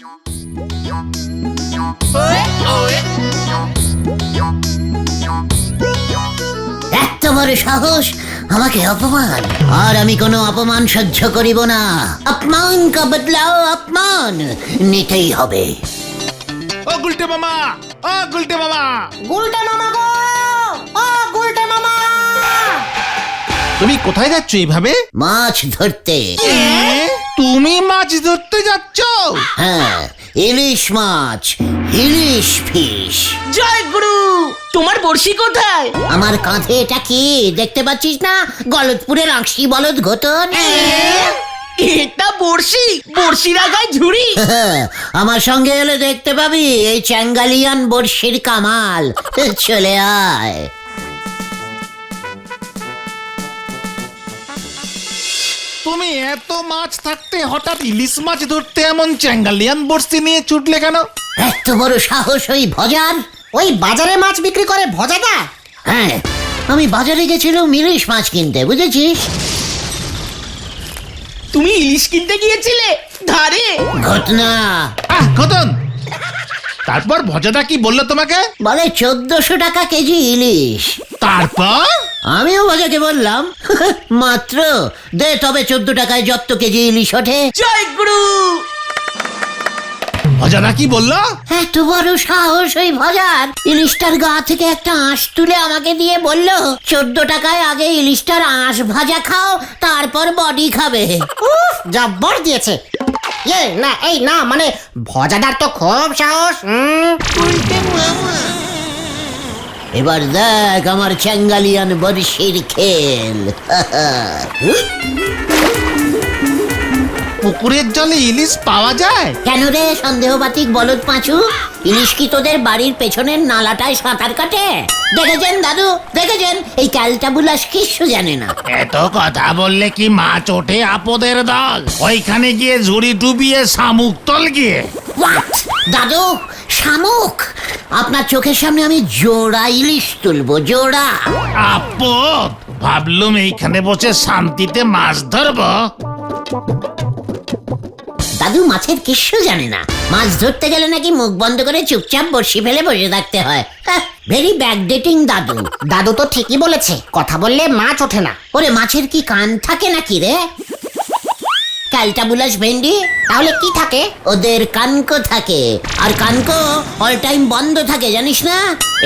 এত বড় সাহস, আমাকে অপমান! আর আমি কোনো অপমান সহ্য করিব না। অপমান কা বদলাও অপমান নিতেই হবে। ও গুলটে মামা, ও গুলটে মামা, গুলটে মামা গো, ও গুলটে মামা! তুমি কোথায় যাচ্ছ এইভাবে? মাছ ধরতে। তুমি মাছ ধরতে যাচ্ছ? হ্যাঁ, ইলিশ মাছ, ইলিশ ফিশ। জয় গুরু, তোমার বড়শি কোথায়? আমার কাঁধে এটা কি দেখতে পাচ্ছিস না? গলতপুরের আংশি বলদ ঘটন। এটা বড়শি, বড়শির আগায় ঝুড়ি। আমার সঙ্গে এলে দেখতে পাবি এই চ্যাঙ্গালিয়ান বড়শির কামাল। চলে আয়। তুমি এত মাছ থাকতে হঠাৎ ইলিশ মাছ ধরতে এমন চ্যাঙ্গালিয়ান বড়শি নিয়ে ছুটলে কেন? এত বড় সাহস ওই ভজার! ওই বাজারে মাছ বিক্রি করে ভজাদা? হ্যাঁ, আমি বাজারে গেছিলাম ইলিশ মাছ কিনতে, বুঝেছিস? তুমি ইলিশ কিনতে গিয়েছিলে ধারে? ঘটনা ঘটন। তারপর ভজাদা কি বললো তোমাকে? বলে 1400 টাকা কেজি ইলিশ। তারপর আমিও ভজাকে বললাম, মাত্র দে তবে 14 টাকায় যত কেজি ইলিশ ওঠে। জয় গুরু। ভজাদা কি বললো? এত বড় সাহস ওই ভজার! ইলিশটার গা থেকে একটা আঁশ তুলে আমাকে দিয়ে বলল, 14 টাকায় আগে ইলিশটার আঁশ ভাজা খাও, তারপর বডি খাবে। উফ, জব্বর দিয়েছে। না এই না, মানে ভজাদার তো খুব সাহস। এবার দেখ আমার চ্যাঙ্গালিয়ান বড়শির খেল। পুকুরের জলে ইলিশ পাওয়া যায়? কেন রে সন্দেহবাতিক বলদ পাঁচু? ইলিশ কি তোদের বাড়ির পেছনের নালাটায় সাঁতার কাটে? দেখেছেন দাদু, দেখেছেন? এই ক্যালটাবুলাস কিচ্ছু জানে না। এত কথা বললে কি মাছ ওঠে আপদের দল? ওইখানে গিয়ে ঝুড়ি ডুবিয়ে শামুক তল গিয়ে। What? দাদু, শামুক? আপনার চোখের সামনে আমি জোড়া ইলিশ তুলবো, জোড়া। আপদ, ভাবলুম এইখানে বসে শান্তিতে মাছ ধরবো। দাদু মাছের কিচ্ছু জানে না। মাছ ধরতে গেলে নাকি মুখ বন্ধ করে চুপচাপ বড়শি ফেলে বসে থাকতে হয়। ভেরি ব্যাকডেটিং দাদু। দাদু তো ঠিকই বলেছে, কথা বললে মাছ ওঠে না। ওরে মাছের কি কান থাকে নাকি রে? ক্যালটাবুলাস ভেন্ডি, তাহলে কি থাকে? ওদের কানকো থাকে। আর কানকো অল টাইম বন্ধ থাকে, জানিস না?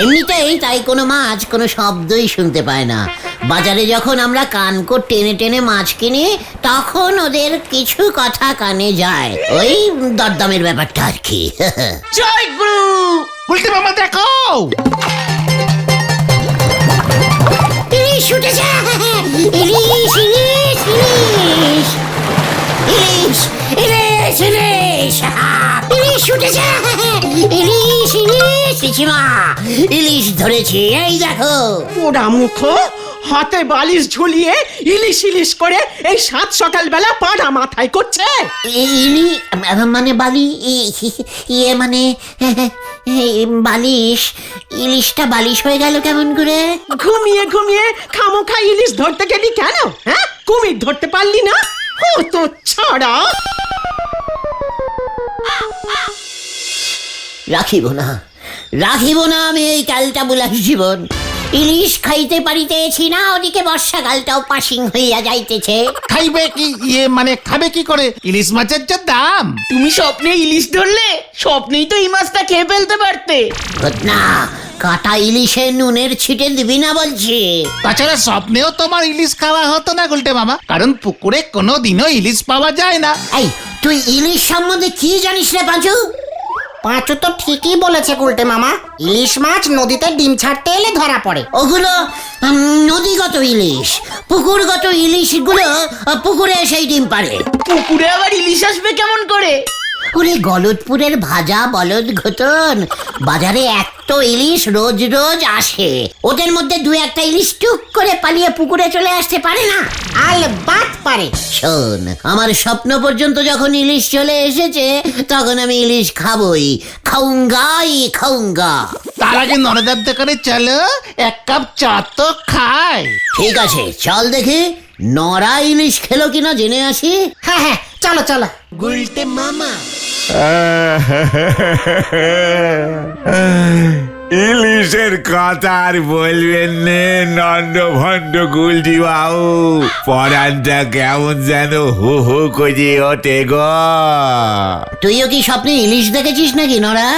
এমনিতেই তাই কোনো মাছ কোনো শব্দই শুনতে পায় না। বাজারে যখন আমরা কানকো টেনে টেনে মাছ কিনি, তখন ওদের কিছু কথা কানে যায়। ওই দরদামের ব্যাপারটা আর কি। জয় গুরু। উল্টে মামা দেখো, ইলিশ উঠেছে! ইলিশ, ইলিশ, ইলিশ! ইলিশ, ইলিশ, ইলিশ! ইলিশ উঠেছে! ইলিশ, ইলিশ! পিসিমা, ইলিশ ধরেছি, এই দেখো। ওরা মুখ হাতে বালিশ ঝুলিয়ে ইলিশ ইলিশ করে এই 7 সকালবেলা পাড়া মাথায় করছে। ইলি মানে বালি, ইয়ে মানে বালিশ। ইলিশটা বালিশ হয়ে গেল কেমন করে? ঘুমিয়ে ঘুমিয়ে খামোখা ইলিশ ধরতে গেলি কেন? হ্যাঁ, কুমির ধরতে পারলি না? ও তো ছাড়া। রাখিব না, রাখিব না আমি এই ক্যালটাবুলাস জীবন। ইলিশ খাইতে পারিতেছি না, ওদিকে বর্ষাকালটাও পাসিং হইয়া যাইতেছে। খাইবে কি? মানে খাবে কি করে? ইলিশ মাছের যে দাম। তুমি স্বপ্নে ইলিশ ধরলে, স্বপ্নেই তো এই মাছটা খেয়ে ফেলতে পারতে। না, কাটা ইলিশে নুনের ছিটে দিবি না বলছি। তাছাড়া স্বপ্নেও তোমার ইলিশ খাওয়া হতো না গুলটে মামা, কারণ পুকুরে কোনোদিনও ইলিশ পাওয়া যায় না। এই, তুই ইলিশ সম্বন্ধে কি জানিস রে পাঁচু? পাঁচু তো ঠিকই বলেছে গুলটে মামা, ইলিশ মাছ নদীতে ডিম ছাড়তে এলে ধরা পড়ে। ওগুলো নদীগত ইলিশ। পুকুরগত ইলিশগুলো পুকুরে সেই ডিম পারে। পুকুরে আবার ইলিশ আসবে কেমন করে? ওরে গলতপুরের ভাজা বলদ ঘটন, বাজারে এত ইলিশ রোজ রোজ আসে, ওদের মধ্যে 2-1টা ইলিশ টুক করে পালিয়ে পুকুরে চলে আসতে পারে না? আলবাত পারে। শোন, আমার স্বপ্ন পর্যন্ত যখন ইলিশ চলে এসেছে, তখন আমি ইলিশ খাবই, খাউঙ্গাই খাউঙ্গা। তার আগে নরদার দোকানে চলো, 1 কাপ চা তো খাই। ঠিক আছে, চল দেখি নরা ইলিশ খেলো কিনা জেনে আসি। হ্যাঁ হ্যাঁ, চলো চলো। গুলটে মামা। ইলিশের কথা আর বলবেন নে নন্দ ভণ্ড গুলটি বাবু, পরানটা কেমন যেন হু হু করে ওঠে গো। তুইও কি স্বপ্নে ইলিশ দেখেছিস নাকি নরা?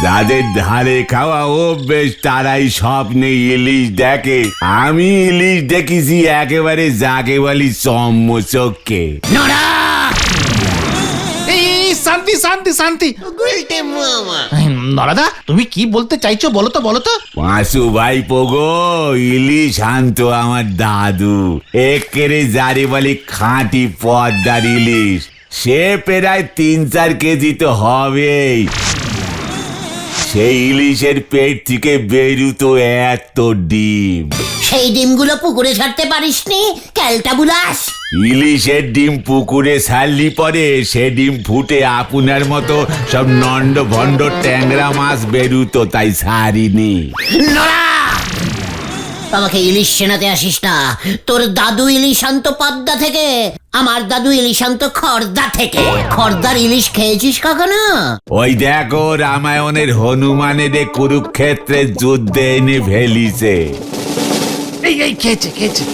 যাদের ধারে খাওয়া অভ্যেস তারাই স্বপ্নে ইলিশ দেখে। আমি ইলিশ দেখেছি একেবারে যাকে বলি চম্মচকে। নরা! এই শান্তি শান্তি শান্তি। গুলটে মামা। নরাদা, তুমি কি বলতে চাইছো বলো তো বলো তো। পাঁচু ভাই পোগো, ইলিশ আনতো আমার দাদু, একেরে যারে বলে খাঁটি পদ্মার ইলিশ। সে প্রায় 3-4 কেজি তো হবেই। সেই ইলিশের পেট থেকে বেরুতো এত ডিম। সেই ডিমগুলো পুকুরে ছাড়তে পারিসনি, ক্যালটা বুলাস। ইলিশের ডিম পুকুরে ছাড়লি পরে সে ডিম ফুটে আপনার মতো সব নন্ড ভণ্ড ট্যাংরা মাছ বেরুতো, তাই ছাড়িনি। নরা! আমাকে ইলিশ চেনাতে আসিস না। তোর দাদু ইলিশ আনতো পদ্মা থেকে, আমার দাদু ইলিশ আনতো খর্দা থেকে। খর্দার ইলিশ খেয়েছিস কখনো? ওই দেখো রামায়ণের হনুমানের কুরুক্ষেত্রের যুদ্ধে এনে ফেলিছে। এই খেয়েছে খেয়েছে।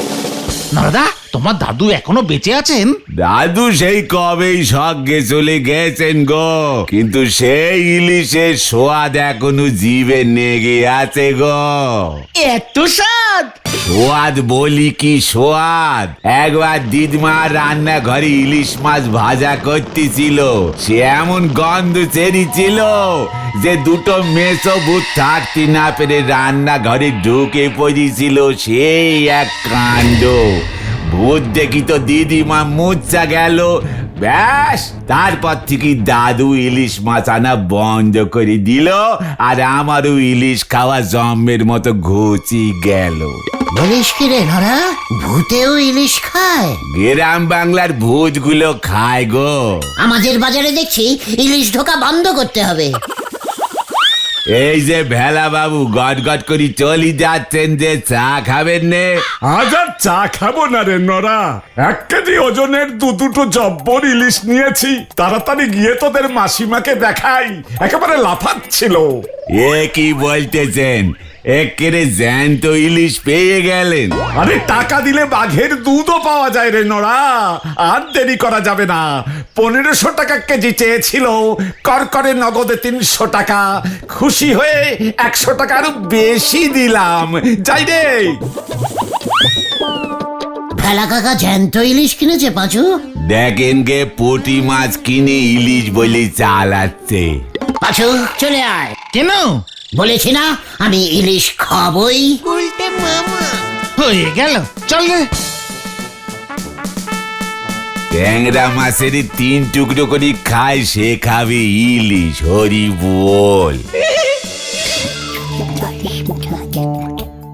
নরাদা, তোমার দাদু এখনো বেঁচে আছেন? দাদু সেই কবেই স্বর্গে চলে গেছেন গো, কিন্তু সেই ইলিশের স্বাদ এখনো জিভে নেগে আছে গো। এত স্বাদ! সোয়াদ বলি কি সোয়াদ। একবার দিদমা রান্নাঘরে ইলিশ মাছ ভাজা করতেছিল, সে এমন গন্ধ ছেড়েছিল যে দুটো মেছো ভূত থাকতে না পেরে রান্নাঘরে ঢুকে পড়েছিল। সেই এক কাণ্ড। ভূত দেখি তো দিদিমা মুচ্ছা গেল। ব্যাস, তারপর থেকে দাদু ইলিশ মাছ আনা বন্ধ করে দিল, আর আমারও ইলিশ খাওয়া জম্মের মতো ঘুচি গেল। বলিস কি রে নরা? ভূতেও ইলিশ খায়? গ্রাম বাংলার ভূতগুলো খায় গো। আমাদের বাজারে দেখছি ইলিশ ঢোকা বন্ধ করতে হবে। এই যে ভেলা বাবু গট গট করে চলি যাচ্ছেন, যে চা খাবেন নে? আজ আর চা খাবো না রে নরা। 1 কেজি ওজনের দুটো জব্বর ইলিশ নিয়েছি। তাড়াতাড়ি গিয়ে তোদের মাসিমাকে দেখাই, একেবারে লাফাচ্ছিল। এ কি বলতেছেন? একেরে জ্যান্ত ইলিশ পেয়ে গেলেন? আরে টাকা দিলে বাঘের দুধও পাওয়া যায় রে নরা। আর দেরি করা যাবে না। 1500 টাকা কেজি চেয়েছিল, করকরে নগদে 300 টাকা। খুশি হয়ে 100 টাকা আরো বেশি দিলাম। যাই রে। ভেলা কাকা জ্যান্ত ইলিশ কিনেছে পাঁচু। দেখেন গে পুঁটি মাছ কিনে ইলিশ বলে চালাচ্ছে। পাঁচু চলে আয়। কেন? বলেছি না আমি ইলিশ খাবই। হয়ে গেল, চল রে। ট্যাংরা মাছের 3 টুকরো করে খায়, সে খাবে ইলিশ। হরি বল।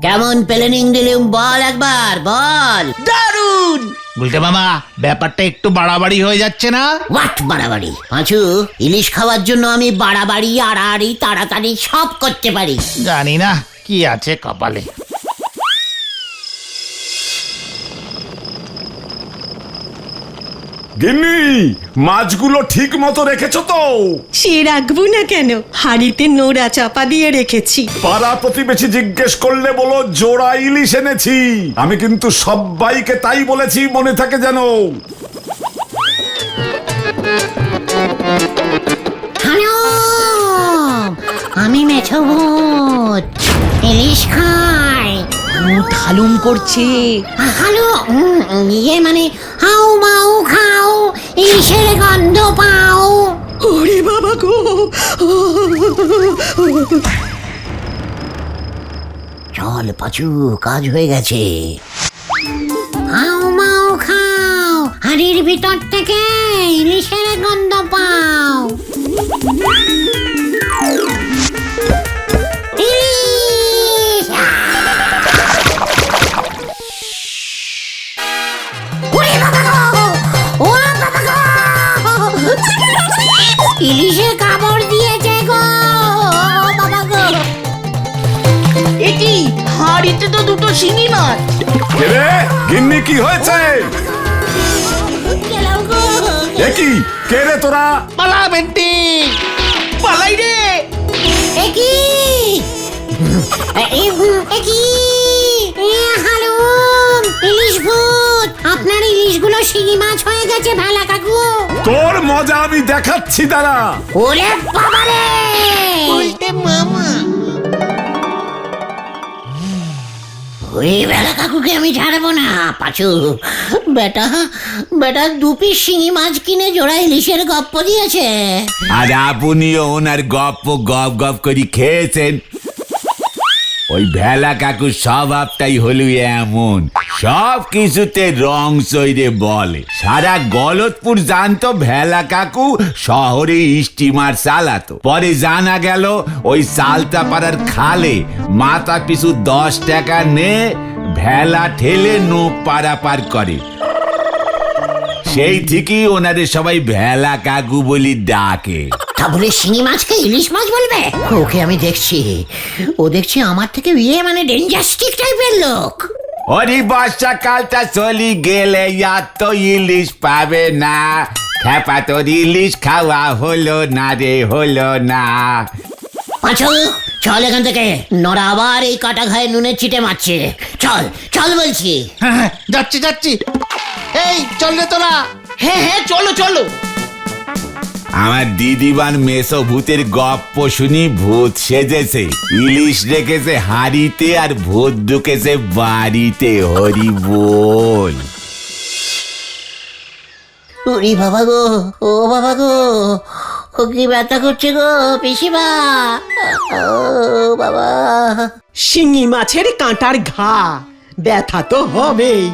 কেমন প্ল্যানিং দিলুম বল একবার, বল। দারুণ! বলতে মামা, ব্যাপারটা একটু বাড়াবাড়ি হয়ে যাচ্ছে না? হোয়াট বাড়াবাড়ি? পাঁচু, ইলিশ খাওয়ার জন্য আমি বাড়াবাড়ি আড়াআড়ি তাড়াতাড়ি সব করতে পারি। জানি না কি আছে কপালে। গিন্নি, মাছগুলো ঠিক মতো রেখেছো তো? সে রাখবো না কেন, হাড়িতে নোড়া চাপা দিয়ে রেখেছি। পাড়া প্রতিবেশী জিজ্ঞেস করলে বলো জোড়া ইলিশ এনেছি। আমি কিন্তু সবাইকে তাই বলেছি, মনে থাকে যেন। হ্যালো, আমি মেছো ভূত, ইলিশ খাই। মুখ হালুম করছে। হ্যালো, ইয়ে মানে হাউ মাউ খাও, ইলিশের গন্ধ পাও। ওরে বাবা গো! চল পাঁচু, কাজ হয়ে গেছে। হাউ মাউ খাও, হাড়ির ভিতর থেকে ইলিশের গন্ধ পাও। ইলিশ! ওরে বাবা গো! ও বাবা গো! ইলিশে কামড় দিয়েছে গো! বাবা গো! এটি হাড়িতে তো দুটো শিঙি মাছ। কে রে? গিন্নি কি হয়েছে? গেলাম গো! কি কে রে তোরা? পালা বেন্টি। পালাই রে। একই হালুম, ইলিশ ভূত, আপনার ইলিশগুলো শিঙি মাছ হয়ে গেছে ভেলা কাকু। তোর মজা আমি দেখাচ্ছি দাঁড়া। ওরে বাবারে, ওই ভেলা কাকুকে আমি ছাড়বো না। পাচু বেটা, বেটা 2 পিস শিঙি মাছ কিনে জোড়া ইলিশের গপ্প দিয়েছে। আর আপনিও ওনার গপ্প গপ গপ করে খেয়েছেন। ওই ভেলা কাকুর স্বভাবটাই হলো এমন, সব কিছুতে রং সইরে বলে। সারা গলতপুর জানতো ভেলা কাকু শহরে স্টিমার চালাতো। পরে জানা গেল ওই সালতাপাড়ার খালে মাথা পিছু 10 টাকা নে ভেলা ঠেলে নৌক পারাপার করে। সেই থেকেই ওনাদের সবাই ভেলা কাকু বলি ডাকে। তা বলে শিঙি মাছকে ইলিশ মাছ বলবে? ওকে আমি দেখছি, ও দেখছি আমার থেকে মানে ডেঞ্জাস্টিক টাইপের লোক। ওরে বর্ষাকালটা চলি গেলে আর তো ইলিশ পাবে না। খেপা তোর ইলিশ খাওয়া হলো না রে, হলো না। পাঁচু চল এখান থেকে, নড়া আবার এই কাটা ঘায়ে নুনের চিটে মারছে। চল চল বলছি। হ্যাঁ, যাচ্ছি যাচ্ছি। এই চল রে তোরা। হ্যাঁ হ্যাঁ চলো চলো। আমার দিদিবান মেসো ভূতের গপ্প শুনি ভূত সেজেছে, ইলিশ রেখেছে হাড়িতে আর ভূত ঢুকেছে বাড়িতে। হরি বল। ওরে বাবা গো, ও বাবা গো, ও কি ব্যথা করছে গো পিসিমা। ও বাবা, শিঙি মাছের কাঁটার ঘা, ব্যথা তো হবেই।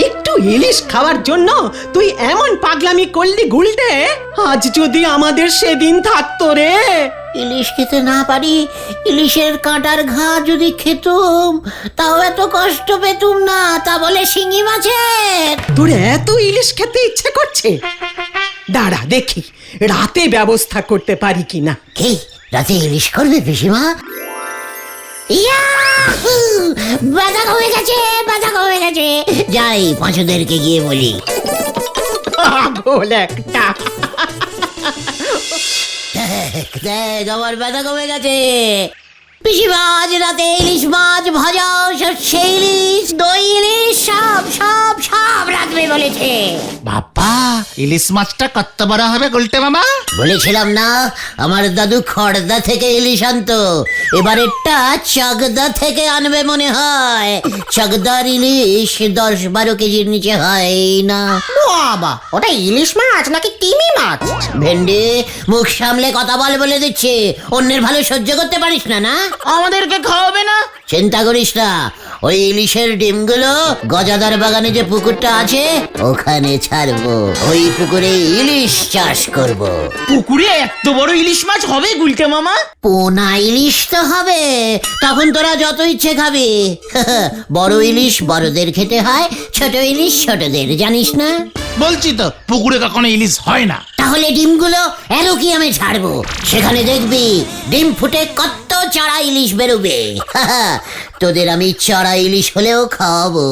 একটু ইলিশ খাওয়ার জন্য তুই এমন পাগলামি করলি গুলটে, আজ যদি আমাদের সেদিন থাকতো রে। ইলিশ খেতে না পারি, ইলিশের কাঁটার ঘা যদি খেতুম তাও এত কষ্ট পেতুম না, তা বলে শিঙি মাছের। তোর এত ইলিশ খেতে ইচ্ছে করছে, দাঁড়া দেখি রাতে ব্যবস্থা করতে পারি কিনা। কি রাতে ইলিশ করবে পিসিমা? ইয়াহু! বাধা কমে গেছে, বাধা কমে গেছে। যাই পাঁচুদেরকে গিয়ে বলি। পাগল একটা। দেখ আমার ব্যথা কমে গেছে। পিসিমা আজ রাতে ইলিশ মাছ ভাজা, সর্ষে ইলিশ, দই ইলিশ, সব সব সব রাখবে বলেছে। বাবা, ইলিশ মাছটা কত বড় হবে গুলটে মামা? বলেছিলাম না আমার দাদু খড়দা থেকে ইলিশ আনতো, এবারেরটা চাকদা থেকে আনবে মনে হয়। চাকদার ইলিশ 10-12 কেজির নিচে হয় না। বাবা, ওটা ইলিশ মাছ নাকি তিমি মাছ? ভেন্ডি, মুখ সামলে কথা বল বলে দিচ্ছে। অন্যের ভালো সহ্য করতে পারিস না না? আমাদেরকে খাওয়াবে না? চিন্তা করিস না, ওই ইলিশের ডিমগুলো গজাদার বাগানে যে পুকুরটা আছে ওখানে ছাড়বো। ওই পুকুরে ইলিশ চাষ করব। পুকুরে এত বড় ইলিশ মাছ হবে গুলটে মামা? পোনা ইলিশ তো হবে, তখন তোরা যত ইচ্ছে খাবি। বড় ইলিশ বড়দের খেতে হয়, ছোট ইলিশ ছোটদের, জানিস না? বলছি তো পুকুরে কখনো ইলিশ হয় না। তাহলে ডিমগুলো এরও কি আমি ছাড়বো, সেখানে দেখবি ডিম ফুটে কত চারা ইলিশ বেরোবে। তোদের আমি চারা ইলিশ হলেও খাওয়াবো,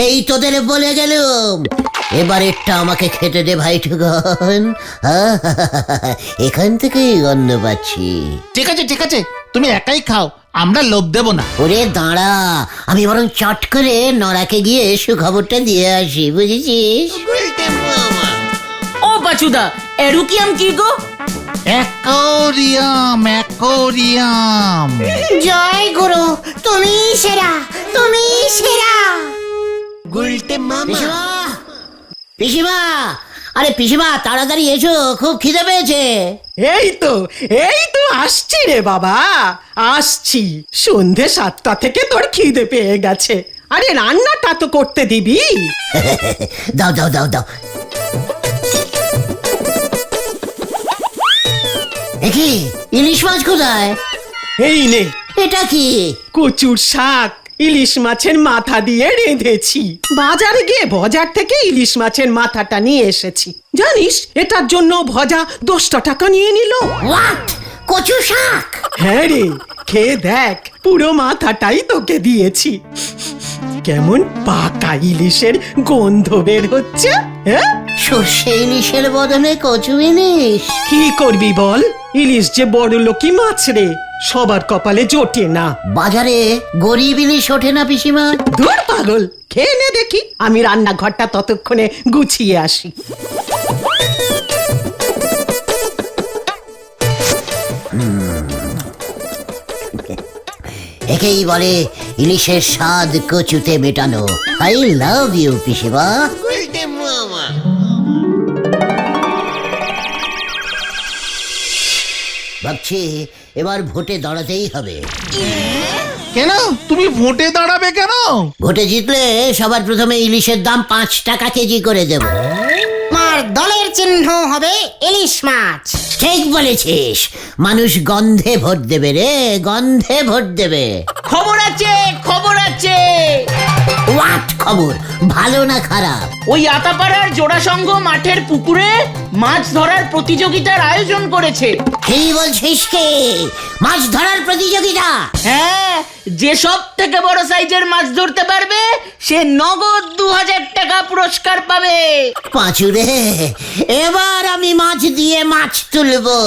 এই তোদের বলে গেলুম। এবারেরটা আমাকে খেতে দে ভাই ঠুকন। এখান থেকেই গন্ধ পাচ্ছি। ঠিক আছে ঠিক আছে, তুমি একাই খাও, আমরা লোভ দেব না। ওরে দাঁড়া, আমি বরং চট করে নরাকে গিয়ে সুখবরটা দিয়ে আসি, বুঝেছিস? ও বাচুদা, এরুকিয়াম কি গো? Aquarium, aquarium. জয় গুরু, তুমি সেরা, তুমি সেরা। পিসিমা, পিসিমা, আরে পিসিমা তাড়াতাড়ি এসো, খুব খিদে পেয়েছে। এই তো আসছি রে বাবা, আসছি। সন্ধে 7টা থেকে তোর খিদে পেয়ে গেছে। আরে রান্নাটা তো করতে দিবি। দাও দাও দাও দাও। দেখি ইলিশ মাছ কোথায়? এই নে, এটা কি? কচুর শাক ইলিশ মাছের মাথা দিয়ে রেঁধেছি। বাজারে গিয়ে বাজার থেকে ইলিশ মাছের মাথাটা নিয়ে এসেছি। জানিস এটার জন্য ভজা 10 টাকা নিয়ে নিল। হোয়াট? কচু শাক? হ্যাঁ রে, খেয়ে দেখ, পুরো মাথাটাই তোকে দিয়েছি। কেমন পাকা ইলিশের গন্ধ বের হচ্ছে। হ্যাঁ, সর্ষে ইলিশের বদলে কচু ইলিশ। কি করবি বল, ইলিশ যে বড় লোকই মাছ রে, সবার কপালে জোটে না। বাজারে গরিব ইলিশ ওঠে না পিসিমা। দূর পাগল, খেয়ে নে দেখি, আমি রান্নাঘরটা ততক্ষণে গুছিয়ে আসি। একেই বলে ইলিশের স্বাদ কচুতে মেটানো। আই লাভ ইউ পিসিমা। ভাবছি এবার ভোটে দাঁড়াতেই হবে। কেন তুমি ভোটে দাঁড়াবে কেন? ভোটে জিতলে সবার প্রথমে ইলিশের দাম 5 টাকা কেজি করে দেব। আমার দলের চিহ্ন হবে ইলিশ মাছ। ঠিক বলেছিস, মানুষ গন্ধে ভোট দেবে রে, গন্ধে ভোট দেবে। খবর আছে, খবর আছে। হোয়াট খবর, ভালো না খারাপ? ওই আতাপাড়ার জোড়াসংঘ মাঠের পুকুরে মাছ ধরার প্রতিযোগিতার আয়োজন করেছে। কি বলছিস কি? মাছ ধরার প্রতিযোগিতা? হ্যাঁ, যে সব থেকে বড় সাইজের মাছ ধরতে পারবে সে নগদ 2000 টাকা পুরস্কার পাবে। পাঁচুরে, এবার আমি মাছ দিয়ে মাছ তুলবো।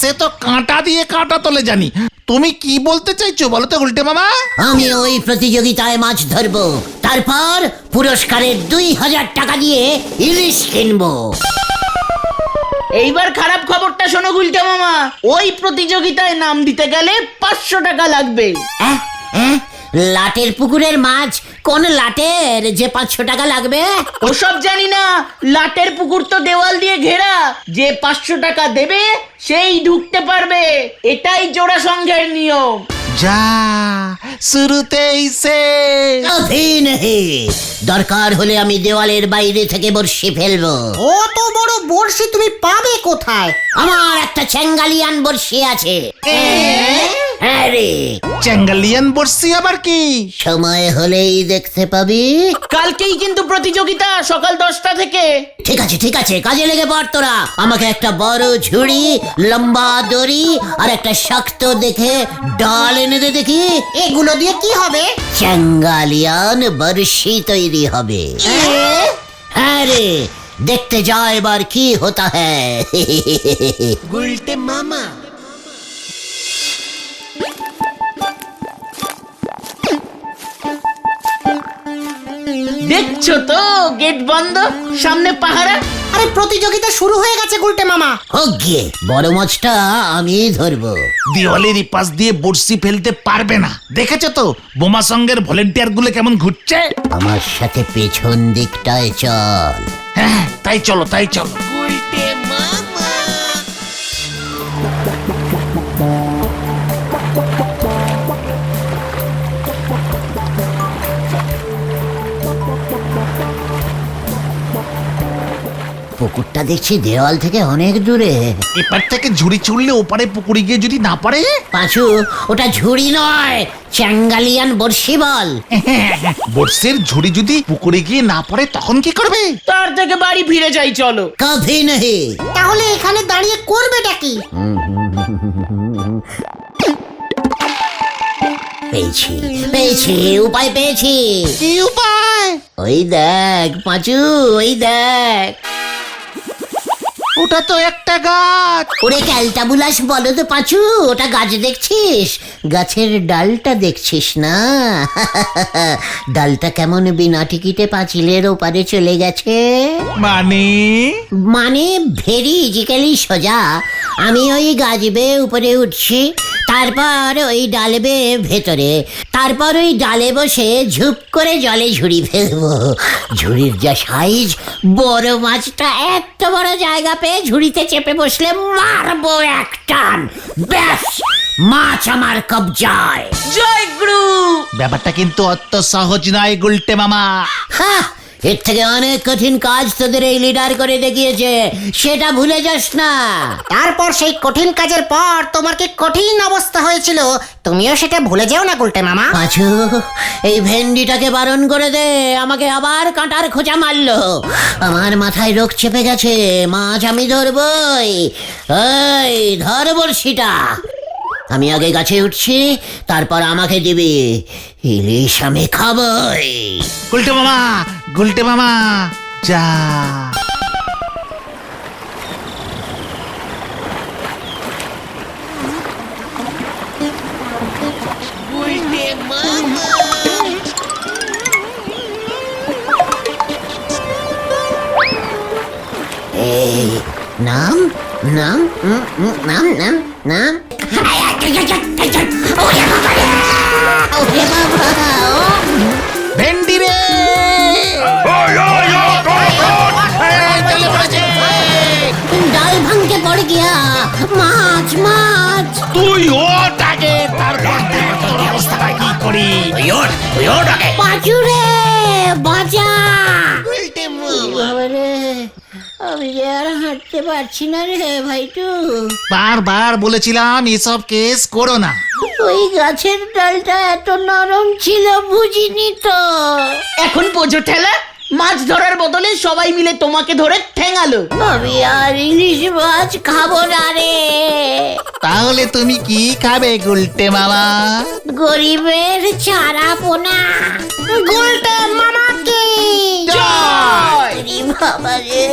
সে তো কাঁটা দিয়ে কাঁটা তোলে জানি। তুমি কি বলতে চাইছো বলো তো উল্টে মামা? আমি ওই প্রতিযোগিতায় মাছ ধরবো, তারপর পুরস্কারের 2000 টাকা দিয়ে ইলিশ কিনবো। এইবার খারাপ খবরটা শোনো গুলটে মামা, ওই প্রতিযোগিতায় নাম দিতে গেলে 500 টাকা লাগবে। আহ, আহ, লাটের পুকুরের মাছ, কোন লাটের যে 500 টাকা লাগবে? ওসব জানি না, লাটের পুকুর তো দেওয়াল দিয়ে ঘেরা, যে 500 টাকা দেবে সেই ঢুকতে পারবে, এটাই জোড়া সংঘের নিয়ম। যা শুরুতেই সে কভি নেহি। দরকার হলে আমি দেওয়ালের বাইরে থেকে বর্ষি ফেলবো। অত বড় বড়শি তুমি পাবে কোথায়? আমার একটা চ্যাঙ্গালিয়ান বর্ষি আছে। হ্যাঁ রে, চ্যাঙ্গালিয়ান বর্ষি আবার কি? সময় হলেই দেখতে পাবি। কালকেই কিন্তু প্রতিযোগিতা, সকাল 10টা থেকে। ঠিক আছে ঠিক আছে, কাজে লেগে পড় তোরা। আমাকে একটা বড় ঝুড়ি, লম্বা দড়ি আর একটা শক্ত দেখে ডাল এনে দে দেখি। এগুলো দিয়ে কি হবে? চ্যাঙ্গালিয়ান বর্ষি তৈরি হবে। হ্যাঁ রে, দেখতে যা এবার কি হতা হ্যায়। উল্টে মামা। দেখছো তো গেট বন্ধ, সামনে পাহারা। আরে প্রতিযোগিতা শুরু হয়ে গেছে গুলটে মামা। হোক গিয়ে, বড় মাছটা আমি ধরবো। দেওয়ালের পাশ দিয়ে বর্ষি ফেলতে পারবে না। দেখেছো তো বোমা সঙ্গের ভলেন্টিয়ার গুলো কেমন ঘুরছে। আমার সাথে পেছন দিকটায় চল। হ্যাঁ, তাই চলো তাই চলো। পুকুরটা দেখছি দেওয়াল থেকে অনেক দূরে। এপার থেকে ঝুড়ি ছুড়লে ওপারে পুকুরে গিয়ে যদি না পারে? পাঁচু, ওটা ঝুড়ি নয়, চ্যাঙ্গালিয়ান বর্ষি বল। বর্ষের ঝুড়ি যদি পুকুরে গিয়ে না পড়ে তখন কি করবে? তার থেকে বাড়ি ফিরে যাই চলো। কভি নেহি। তাহলে এখানে দাঁড়িয়ে করবেটা কি? পেয়েছি পেয়েছি, উপায় পেয়েছি। কি উপায়? ওই দেখ পাঁচু, ওই দেখ। ওটা তো একটা গাছ। ওরে ক্যালটা বুলাস বলো তো পাঁচু, ওটা গাছ দেখছিস? গাছের ডালটা দেখছিস না? ডালটা কেমন বিনা টিকিটে পাঁচিলের ওপারে চলে গেছে। মানে ভেরি ইজিক্যালি সোজা। আমি ওই গাছ বেয়ে উপরে উঠছি, তারপর ওই ডাল বেয়ে ভেতরে, তারপর ওই ডালে বসে ঝুপ করে জলে ঝুড়ি ফেলবো। ঝুড়ির যা সাইজ, বড় মাছটা এত বড় জায়গা পেয়ে ঝুড়িতে চেপে বসলে মারবো এক টান, ব্যাস মাছ আমার কবজায়। জয় গুরু। ব্যাপারটা কিন্তু অত সহজ নয় গুলটে মামা। হ্যাঁ, এর থেকে অনেক কঠিন কাজ তোদের এই লিডার করে দেখিয়েছে, সেটা ভুলে যাস না। তারপর সেই কঠিন কাজের পর তোমার কি কঠিন অবস্থা হয়েছিল, তুমিও সেটা ভুলে যেও না গুলটে মামা। পাঁচু, এই ভেন্ডিটাকে বারণ করে দে, আমাকে আবার কাঁটার খোঁচা মারলো। আমার মাথায় রোগ চেপে গেছে, মাছ আমি ধরবই। এই ধর বড়শিটা। আমি আগে গাছে উঠছি, তারপর আমাকে দিবি। ইলিশ আমি খাবই। গুলটে মামা যা। এই নাম নাম নাম নাম নাম। ওরে বাবা রে! ওরে বাবা! ভেন্ডি রে! ডাল ভাঙকে পড়ে গিয়া। মাছ মাছ। তুই ওঠ আগে, তারপর দেখ তোর অবস্থাটা কি করি। পাঁচু রে বাঁচা! বাবা রে, আমি যে আর হাঁটতে পারছি না রে ভাইটু। বারবার বলেছিলাম এসব কেস করো না। ওই গাছের ডালটা এত নরম ছিল বুঝিনি তো। এখন বোঝো ঠেলা, মাছ ধরার বদলে সবাই মিলে তোমাকে ধরে ঠেঙালো। আমি আর ইলিশ মাছ খাবো না রে। তাহলে তুমি কি খাবে গুলটে মামা? গরিবের চারা পোনা। গুলটে মামাকে জয়! বাবা রে!